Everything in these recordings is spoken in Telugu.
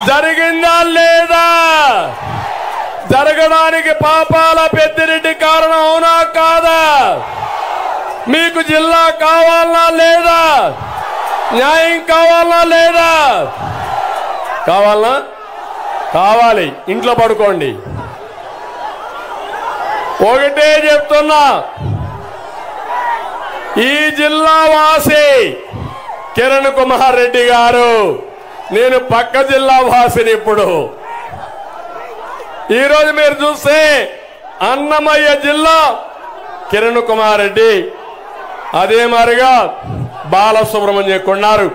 జరిగిందా లేదా? జరగడానికి పాపాల పెద్దిరెడ్డి కారణం అవునా కాదా? మీకు జిల్లా కావాలా లేదా? న్యాయం కావాలా లేదా? కావాలా? కావాలి. ఇంట్లో పడుకోండి. ఒకటే చెప్తున్నా, ఈ జిల్లా వాసి కిరణ్ కుమార్ రెడ్డి గారు, నేను పక్క జిల్లా వాసిని. ఇప్పుడు ఈరోజు మీరు చూస్తే అన్నమయ్య జిల్లా కిరణ్ కుమార్ రెడ్డి, అదే మారిగా బాలసుబ్రహ్మణ్యం కొన్నారు.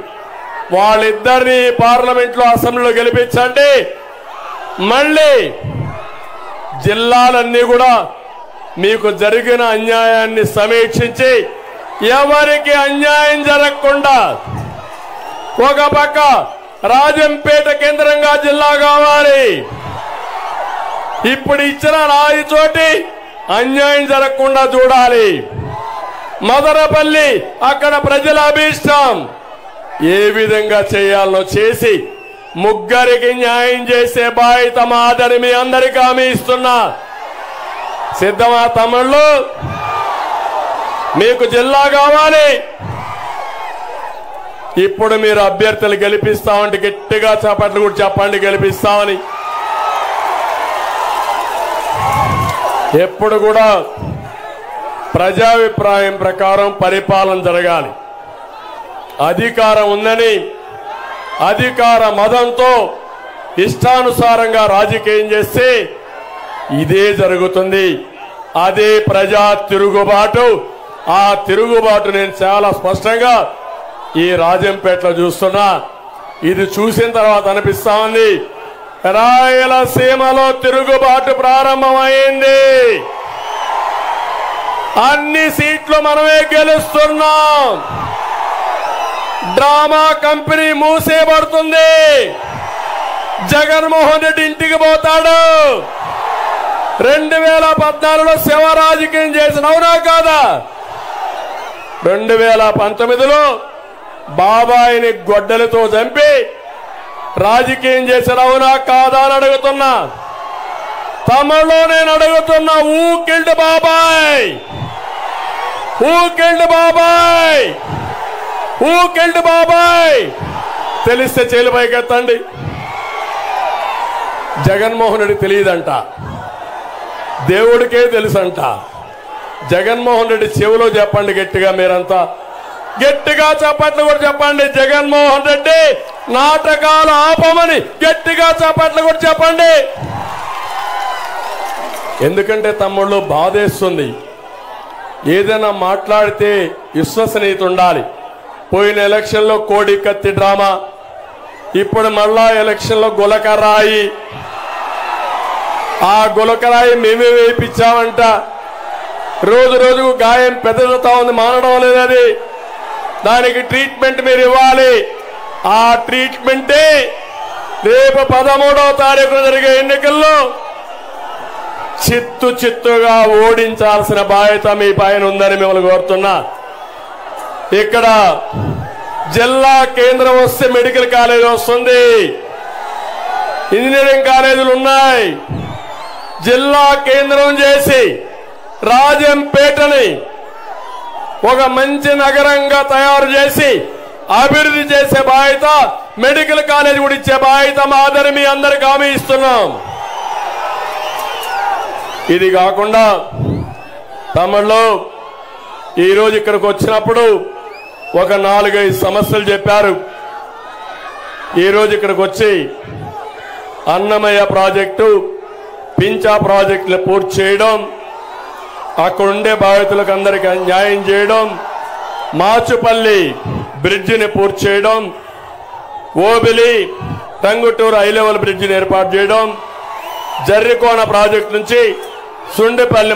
వాళ్ళిద్దరిని పార్లమెంట్ లో అసెంబ్లీలో గెలిపించండి. మళ్ళీ జిల్లాలన్నీ కూడా మీకు జరిగిన అన్యాయాన్ని సమీక్షించి ఎవరికి అన్యాయం జరగకుండా, ఒక పక్క రాజంపేట కేంద్రంగా జిల్లా కావాలి. ఇప్పుడు ఇచ్చిన రాయిచోటి అన్యాయం జరగకుండా చూడాలి. మదనపల్లి అక్కడ ప్రజల అభీష్టం, ఏ విధంగా చేయాలో చేసి ముగ్గురికి న్యాయం చేసే బాధ్యత మాదని మీ అందరికీ హామీ ఇస్తున్నా. సిద్ధమా తమ్ముళ్ళు? మీకు జిల్లా కావాలి. ఇప్పుడు మీరు అభ్యర్థులు గెలిపిస్తామంటే గట్టిగా చప్పట్లు కూడా చెప్పండి, గెలిపిస్తామని. ఎప్పుడు కూడా ప్రజాభిప్రాయం ప్రకారం పరిపాలన జరగాలి. అధికారం ఉందని అధికార మదంతో ఇష్టానుసారంగా రాజకీయం చేస్తే ఇదే జరుగుతుంది. అదే ప్రజా తిరుగుబాటు. ఆ తిరుగుబాటు నేను చాలా స్పష్టంగా ఈ రాజంపేటలో చూస్తున్నా. ఇది చూసిన తర్వాత అనిపిస్తా ఉంది, రాయలసీమలో తిరుగుబాటు ప్రారంభమైంది. అన్ని సీట్లు మనమే గెలుస్తున్నాం. డ్రామా కంపెనీ మూసేయబడుతుంది. జగన్మోహన్ రెడ్డి ఇంటికి పోతాడు. 2014లో శివ రాజకీయం చేసిన, అవునా కాదా? 2019లో బాబాయిని గొడ్డలతో చంపి రాజకీయం చేసిన, అవునా కాదా అని అడుగుతున్నా. తమలో నేను అడుగుతున్నా, హూ కిల్డ్ బాబాయ్? హూ కిల్డ్ బాబాయ్? హూ కిల్డ్ బాబాయ్? తెలిస్తే చేలు పైకెత్తండి. జగన్మోహన్ రెడ్డి తెలియదంట, దేవుడికే తెలుసంట. జగన్మోహన్ రెడ్డి చెవిలో చెప్పండి గట్టిగా, మీరంతా గట్టిగా చప్పట్లు కూడా చెప్పండి. జగన్మోహన్ రెడ్డి నాటకాలు ఆపమని గట్టిగా చప్పట్లు కూడా చెప్పండి. ఎందుకంటే తమ్ముళ్ళు బాధేస్తుంది. ఏదైనా మాట్లాడితే విశ్వసనీయత ఉండాలి. పోయిన ఎలక్షన్లో కోడి కత్తి డ్రామా, ఇప్పుడు మళ్ళా ఎలక్షన్లో గులకరాయి. ఆ గులకరాయి మేమే వేయించామంట. రోజు రోజుకు గాయం పెద్దదవుతా ఉంది, మానడం లేదని. దానికి ట్రీట్మెంట్ మీరు ఇవ్వాలి. ఆ ట్రీట్మెంటే రేపు 13వ తారీఖున జరిగే ఎన్నికల్లో చిత్తుగా ఓడించాల్సిన బాధ్యత మీ పైన ఉందని మిమ్మల్ని కోరుతున్నా. ఇక్కడ జిల్లా కేంద్రం వస్తే మెడికల్ కాలేజ్ వస్తుంది, ఇంజనీరింగ్ కాలేజీలు ఉన్నాయి. జిల్లా కేంద్రం చేసి రాజంపేటని ఒక మంచి నగరంగా తయారు చేసి అభివృద్ధి చేసే బాధ్యత, మెడికల్ కాలేజ్ కూడా ఇచ్చే బాధ్యత మాదని మీ అందరికీ హామీ ఇస్తున్నాం. ఇది కాకుండా తమిళలో ఈరోజు ఇక్కడికి వచ్చినప్పుడు ఒక 4-5 సమస్యలు చెప్పారు. ఈరోజు ఇక్కడికి వచ్చి అన్నమయ్య ప్రాజెక్టు, పింఛా ప్రాజెక్టులు పూర్తి చేయడం, అక్కడుండే బాధితులకు అందరికీ న్యాయం చేయడం, మాచుపల్లి బ్రిడ్జిని పూర్తి చేయడం, ఓబిలి టంగుటూరు హై లెవెల్ బ్రిడ్జిని ఏర్పాటు చేయడం, జర్రికోన ప్రాజెక్టు నుంచి సుండిపల్లి